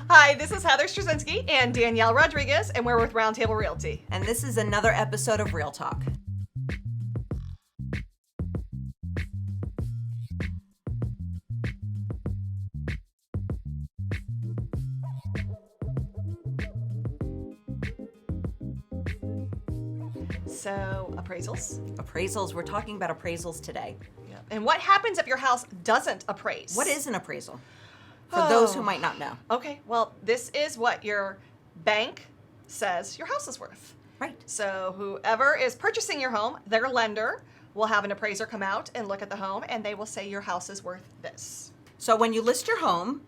Hi, this is Heather Strazinsky and Danielle Rodriguez, and we're with Roundtable Realty. And this is another episode of Real Talk. So, appraisals. Appraisals. We're talking about appraisals today. Yeah. And what happens if your house doesn't appraise? What is an appraisal? For those who might not know. Okay, well, this is what your bank says your house is worth. Right. So whoever is purchasing your home, their lender will have an appraiser come out and look at the home, and they will say your house is worth this. So when you list your home,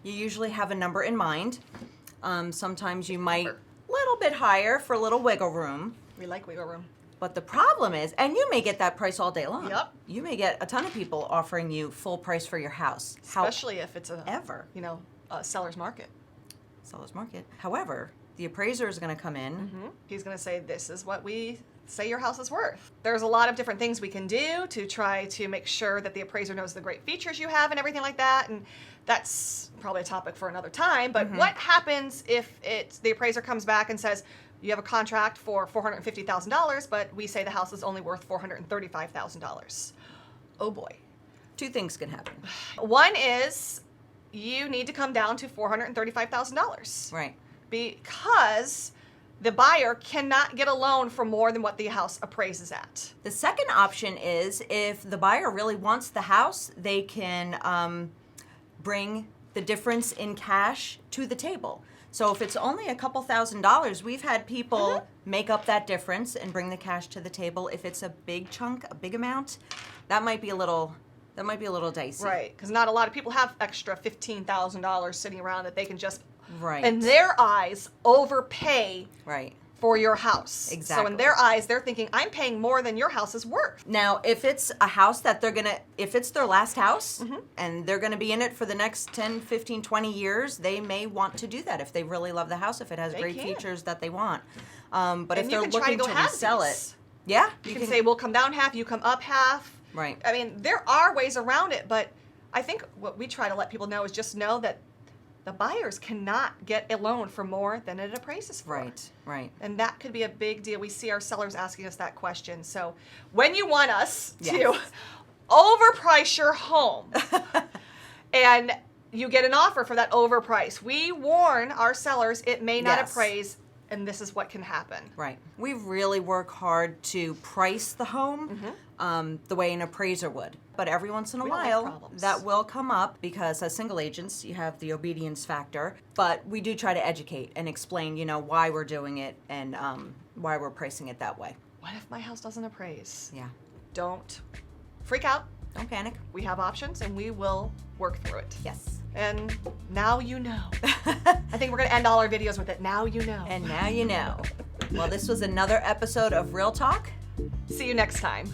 you usually have a number in mind. Sometimes you might a little bit higher for a little wiggle room. We like wiggle room. But the problem is, and you may get that price all day long. Yep. You may get a ton of people offering you full price for your house. Especially if it's a seller's market. Seller's market. However, the appraiser is going to come in. He's going to say, this is what we say your house is worth. There's a lot of different things we can do to try to make sure that the appraiser knows the great features you have and everything like that. And that's probably a topic for another time. But what happens if the appraiser comes back and says, you have a contract for $450,000, but we say the house is only worth $435,000. Oh boy. Two things can happen. One is you need to come down to $435,000. Right. Because the buyer cannot get a loan for more than what the house appraises at. The second option is if the buyer really wants the house, they can bring the difference in cash to the table. So if it's only a couple $1,000s, we've had people make up that difference and bring the cash to the table. If it's a big chunk, a big amount, that might be a little dicey. Right, because not a lot of people have extra $15,000 sitting around that they can just, right, in their eyes, overpay for your house. Exactly. So in their eyes, they're thinking, I'm paying more than your house is worth. Now, if it's a house that if it's their last house and they're going to be in it for the next 10, 15, 20 years, they may want to do that if they really love the house, if it has great features that they want. But if they're looking to resell it, you can say, we'll come down half, you come up half. Right. I mean, there are ways around it, but I think what we try to let people know is just know that the buyers cannot get a loan for more than it appraises for. Right, right. And that could be a big deal. We see our sellers asking us that question. So when you want us to overprice your home and you get an offer for that overprice, we warn our sellers it may not appraise, and this is what can happen. Right. We really work hard to price the home the way an appraiser would. But every once in a while, that will come up because as single agents, you have the obedience factor. But we do try to educate and explain, why we're doing it and why we're pricing it that way. What if my house doesn't appraise? Yeah. Don't freak out. Don't panic. We have options, and we will work through it. Yes. And now you know. I think we're going to end all our videos with it. Now you know. And now you know. Well, this was another episode of Real Talk. See you next time.